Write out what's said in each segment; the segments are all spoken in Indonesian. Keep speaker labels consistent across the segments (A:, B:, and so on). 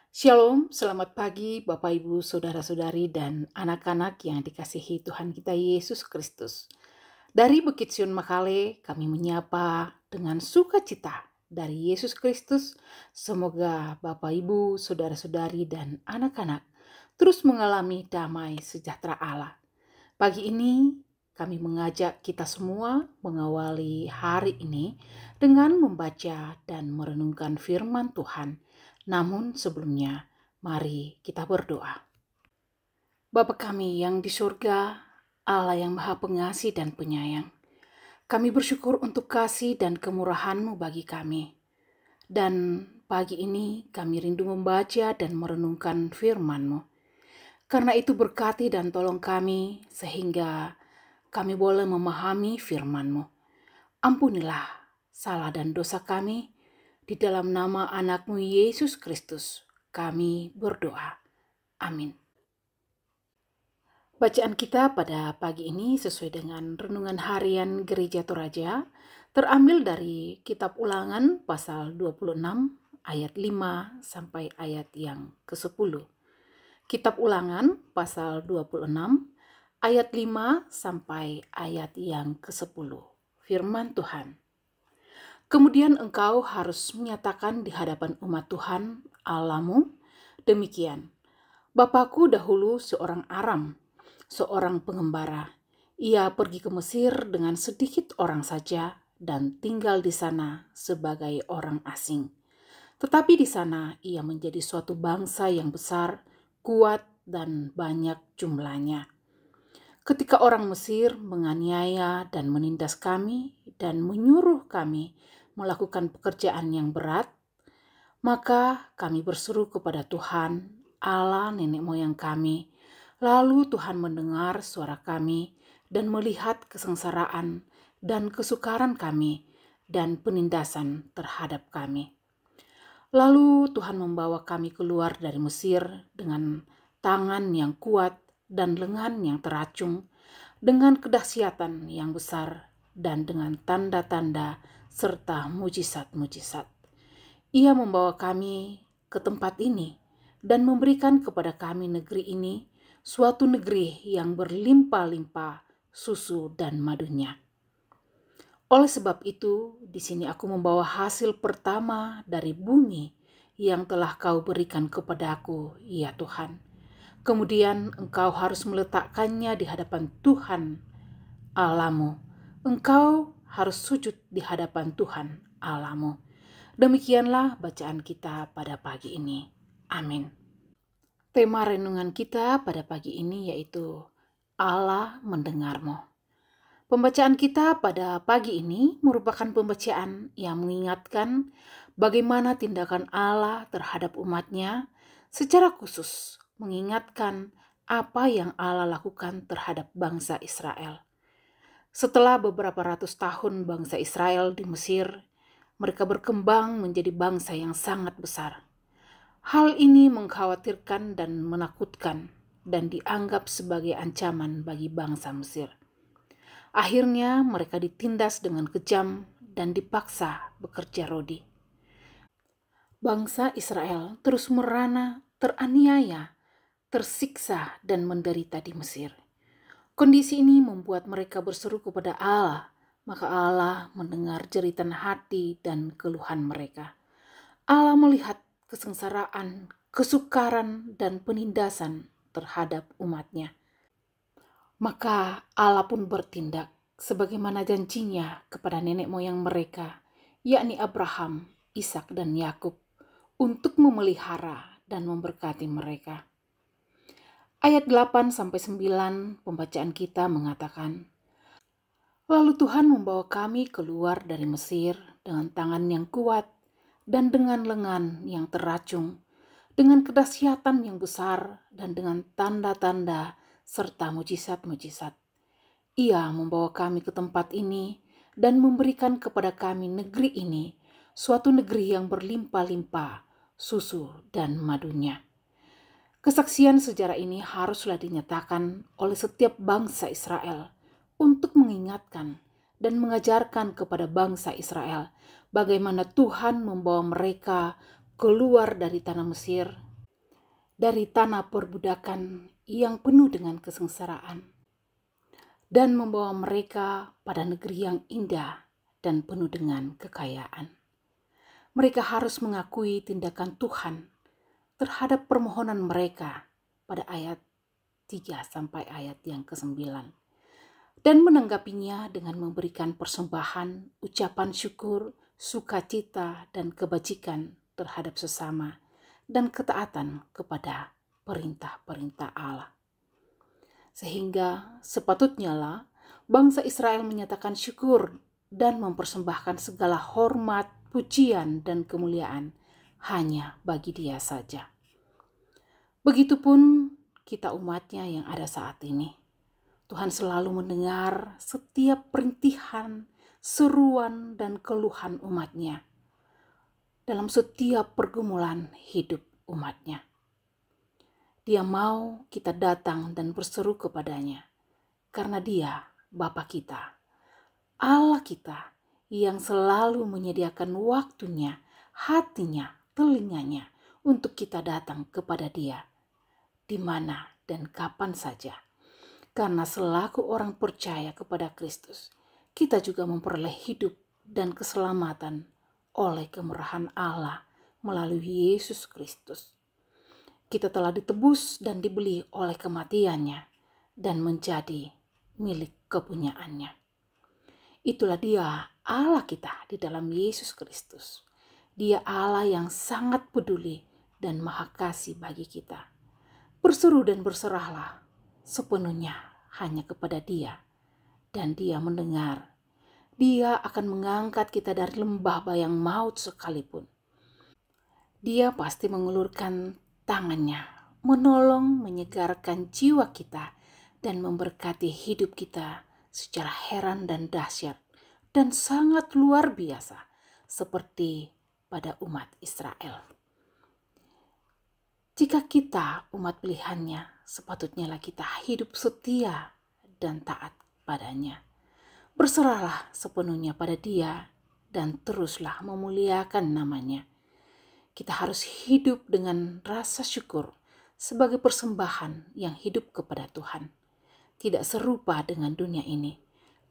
A: Shalom, selamat pagi Bapak Ibu, Saudara-saudari dan anak-anak yang dikasihi Tuhan kita Yesus Kristus. Dari Bukit Sion Makale kami menyapa dengan sukacita dari Yesus Kristus. Semoga Bapak Ibu, Saudara-saudari dan anak-anak terus mengalami damai sejahtera Allah. Pagi ini kami mengajak kita semua mengawali hari ini dengan membaca dan merenungkan firman Tuhan. Namun sebelumnya, mari kita berdoa. Bapa kami yang di surga, Allah yang maha pengasih dan penyayang, kami bersyukur untuk kasih dan kemurahan-Mu bagi kami. Dan pagi ini kami rindu membaca dan merenungkan firman-Mu. Karena itu berkati dan tolong kami sehingga kami boleh memahami firman-Mu. Ampunilah salah dan dosa kami. Di dalam nama anak-Mu Yesus Kristus, kami berdoa. Amin. Bacaan kita pada pagi ini sesuai dengan renungan harian Gereja Toraja, terambil dari Kitab Ulangan pasal 26 ayat 5 sampai ayat yang ke-10. Kitab Ulangan pasal 26 ayat 5 sampai ayat yang ke-10. Firman Tuhan. Kemudian engkau harus menyatakan di hadapan umat Tuhan Allahmu demikian. Bapakku dahulu seorang Aram, seorang pengembara. Ia pergi ke Mesir dengan sedikit orang saja dan tinggal di sana sebagai orang asing. Tetapi di sana ia menjadi suatu bangsa yang besar, kuat dan banyak jumlahnya. Ketika orang Mesir menganiaya dan menindas kami dan menyuruh kami melakukan pekerjaan yang berat, maka kami berseru kepada Tuhan, Allah nenek moyang kami. Lalu Tuhan mendengar suara kami dan melihat kesengsaraan dan kesukaran kami dan penindasan terhadap kami. Lalu Tuhan membawa kami keluar dari Mesir dengan tangan yang kuat dan lengan yang teracung, dengan kedahsyatan yang besar dan dengan tanda-tanda serta mujizat-mujizat. Ia membawa kami ke tempat ini dan memberikan kepada kami negeri ini, suatu negeri yang berlimpah-limpah susu dan madunya. Oleh sebab itu, di sini aku membawa hasil pertama dari bumi yang telah kau berikan kepadaku, ya Tuhan. Kemudian engkau harus meletakkannya di hadapan Tuhan Allahmu. Engkau harus sujud di hadapan Tuhan Allahmu. Demikianlah bacaan kita pada pagi ini. Amin. Tema renungan kita pada pagi ini yaitu Allah mendengarmu. Pembacaan kita pada pagi ini merupakan pembacaan yang mengingatkan bagaimana tindakan Allah terhadap umatnya, secara khusus mengingatkan apa yang Allah lakukan terhadap bangsa Israel. Setelah beberapa ratus tahun bangsa Israel di Mesir, mereka berkembang menjadi bangsa yang sangat besar. Hal ini mengkhawatirkan dan menakutkan dan dianggap sebagai ancaman bagi bangsa Mesir. Akhirnya mereka ditindas dengan kejam dan dipaksa bekerja rodi. Bangsa Israel terus merana, teraniaya, tersiksa dan menderita di Mesir. Kondisi ini membuat mereka berseru kepada Allah, maka Allah mendengar jeritan hati dan keluhan mereka. Allah melihat kesengsaraan, kesukaran, dan penindasan terhadap umatnya. Maka Allah pun bertindak sebagaimana janjinya kepada nenek moyang mereka, yakni Abraham, Ishak, dan Yakub, untuk memelihara dan memberkati mereka. Ayat 8-9 pembacaan kita mengatakan, lalu Tuhan membawa kami keluar dari Mesir dengan tangan yang kuat dan dengan lengan yang teracung, dengan kedahsyatan yang besar dan dengan tanda-tanda serta mujizat-mujizat. Ia membawa kami ke tempat ini dan memberikan kepada kami negeri ini, suatu negeri yang berlimpah-limpah susu dan madunya. Kesaksian sejarah ini haruslah dinyatakan oleh setiap bangsa Israel untuk mengingatkan dan mengajarkan kepada bangsa Israel bagaimana Tuhan membawa mereka keluar dari tanah Mesir dari tanah perbudakan yang penuh dengan kesengsaraan dan membawa mereka pada negeri yang indah dan penuh dengan kekayaan. Mereka harus mengakui tindakan Tuhan terhadap permohonan mereka pada ayat 3 sampai ayat yang ke-9 dan menanggapinya dengan memberikan persembahan, ucapan syukur, sukacita dan kebajikan terhadap sesama dan ketaatan kepada perintah-perintah Allah. Sehingga sepatutnya lah bangsa Israel menyatakan syukur dan mempersembahkan segala hormat, pujian, dan kemuliaan hanya bagi Dia saja. Begitupun kita umatnya yang ada saat ini. Tuhan selalu mendengar setiap perintihan, seruan, dan keluhan umatnya dalam setiap pergumulan hidup umatnya. Dia mau kita datang dan berseru kepadanya, karena Dia Bapa kita, Allah kita yang selalu menyediakan waktunya, hatinya, telinganya untuk kita datang kepada Dia, di mana dan kapan saja. Karena selaku orang percaya kepada Kristus, kita juga memperoleh hidup dan keselamatan oleh kemurahan Allah melalui Yesus Kristus. Kita telah ditebus dan dibeli oleh kematiannya dan menjadi milik kepunyaannya. Itulah Dia Allah kita di dalam Yesus Kristus. Dia Allah yang sangat peduli dan maha kasih bagi kita. Berseru dan berserahlah sepenuhnya hanya kepada Dia, dan Dia mendengar. Dia akan mengangkat kita dari lembah bayang maut sekalipun. Dia pasti mengulurkan tangannya, menolong, menyegarkan jiwa kita, dan memberkati hidup kita secara heran dan dahsyat, dan sangat luar biasa, seperti pada umat Israel. Jika kita umat pilihannya, sepatutnya kita hidup setia dan taat padanya. Berserahlah sepenuhnya pada Dia dan teruslah memuliakan namanya. Kita harus hidup dengan rasa syukur sebagai persembahan yang hidup kepada Tuhan. Tidak serupa dengan dunia ini,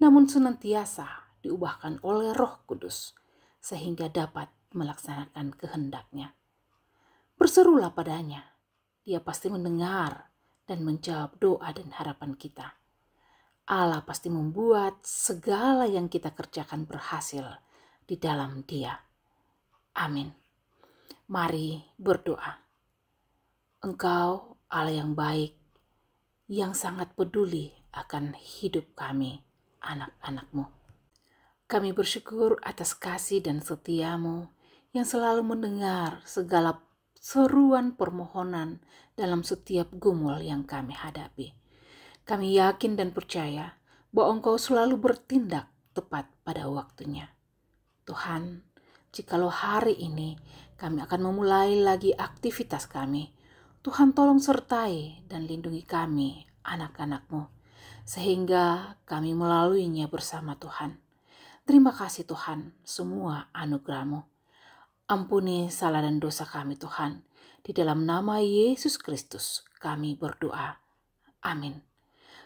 A: namun senantiasa diubahkan oleh Roh Kudus sehingga dapat melaksanakan kehendak-Nya. Berserulah padanya, Dia pasti mendengar dan menjawab doa dan harapan kita. Allah pasti membuat segala yang kita kerjakan berhasil di dalam Dia. Amin. Mari berdoa. Engkau Allah yang baik, yang sangat peduli akan hidup kami, anak-anak-Mu. Kami bersyukur atas kasih dan setia-Mu yang selalu mendengar segala seruan permohonan dalam setiap gumul yang kami hadapi. Kami yakin dan percaya bahwa Engkau selalu bertindak tepat pada waktunya. Tuhan, jikalau hari ini kami akan memulai lagi aktivitas kami, Tuhan tolong sertai dan lindungi kami, anak-anak-Mu, sehingga kami melaluinya bersama Tuhan. Terima kasih Tuhan, semua anugerah-Mu. Ampuni salah dan dosa kami Tuhan. Di dalam nama Yesus Kristus kami berdoa. Amin.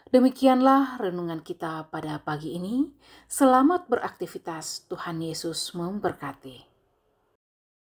A: Demikianlah renungan kita pada pagi ini. Selamat beraktivitas. Tuhan Yesus memberkati.